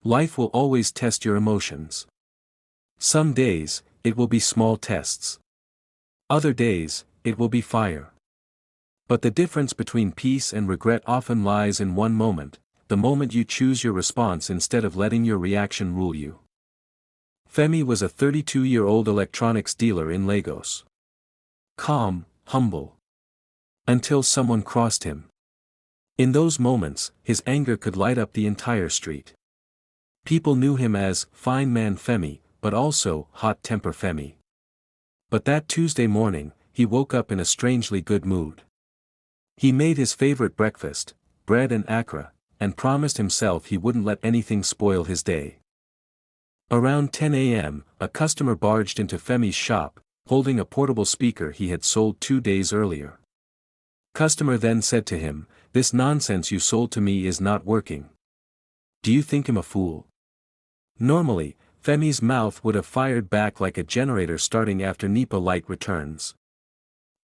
Life will always test your emotions. Some days, it will be small tests. Other days, it will be fire. But the difference between peace and regret often lies in one moment, the moment you choose your response instead of letting your reaction rule you. Femi was a 32-year-old electronics dealer in Lagos. Calm, humble. Until someone crossed him. In those moments, his anger could light up the entire street. People knew him as Fine Man Femi, but also Hot Temper Femi. But that Tuesday morning, he woke up in a strangely good mood. He made his favorite breakfast, bread and akra, and promised himself he wouldn't let anything spoil his day. Around 10 a.m., a customer barged into Femi's shop, holding a portable speaker he had sold 2 days earlier. Customer then said to him, "This nonsense you sold to me is not working. Do you think I'm a fool?" Normally, Femi's mouth would have fired back like a generator starting after NEPA light returns.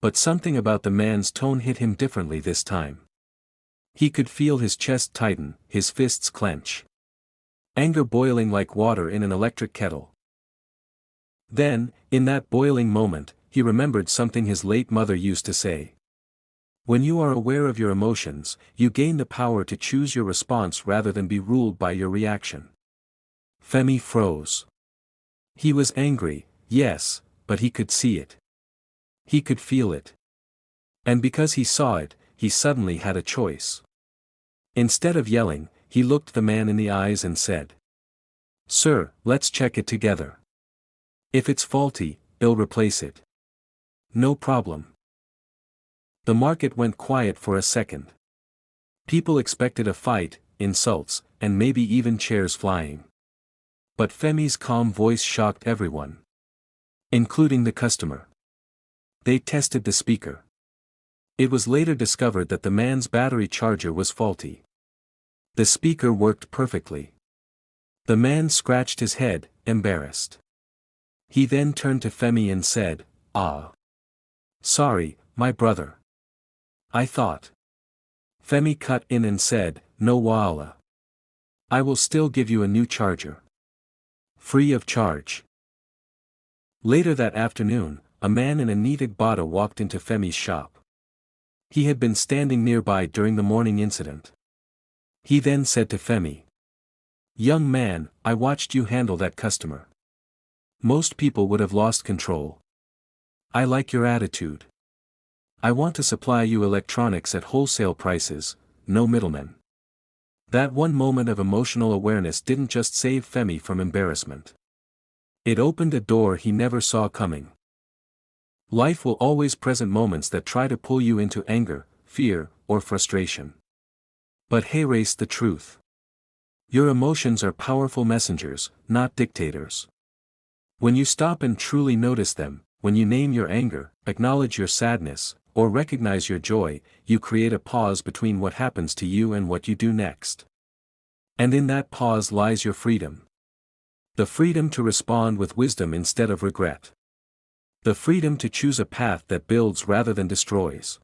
But something about the man's tone hit him differently this time. He could feel his chest tighten, his fists clench. Anger boiling like water in an electric kettle. Then, in that boiling moment, he remembered something his late mother used to say. When you are aware of your emotions, you gain the power to choose your response rather than be ruled by your reaction. Femi froze. He was angry, yes, but he could see it. He could feel it. And because he saw it, he suddenly had a choice. Instead of yelling, he looked the man in the eyes and said, "Sir, let's check it together. If it's faulty, I'll replace it. No problem." The market went quiet for a second. People expected a fight, insults, and maybe even chairs flying. But Femi's calm voice shocked everyone. Including the customer. They tested the speaker. It was later discovered that the man's battery charger was faulty. The speaker worked perfectly. The man scratched his head, embarrassed. He then turned to Femi and said, "Ah. Sorry, my brother. I thought." Femi cut in and said, "No wahala. I will still give you a new charger. Free of charge." Later that afternoon, a man in a neat Igbata walked into Femi's shop. He had been standing nearby during the morning incident. He then said to Femi, "Young man, I watched you handle that customer. Most people would have lost control. I like your attitude. I want to supply you electronics at wholesale prices, no middlemen." That one moment of emotional awareness didn't just save Femi from embarrassment. It opened a door he never saw coming. Life will always present moments that try to pull you into anger, fear, or frustration. But here's the truth. Your emotions are powerful messengers, not dictators. When you stop and truly notice them, when you name your anger, acknowledge your sadness, or recognize your joy, you create a pause between what happens to you and what you do next. And in that pause lies your freedom. The freedom to respond with wisdom instead of regret. The freedom to choose a path that builds rather than destroys.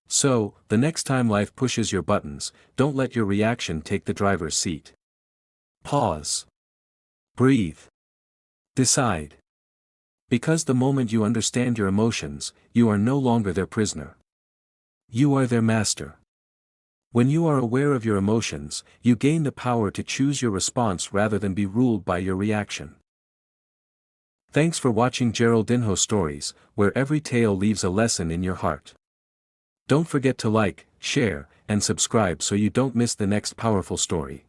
So, the next time life pushes your buttons, don't let your reaction take the driver's seat. Pause. Breathe. Decide. Because the moment you understand your emotions, you are no longer their prisoner. You are their master. When you are aware of your emotions, you gain the power to choose your response rather than be ruled by your reaction. Thanks for watching Geraldinho Stories, where every tale leaves a lesson in your heart. Don't forget to like, share, and subscribe so you don't miss the next powerful story.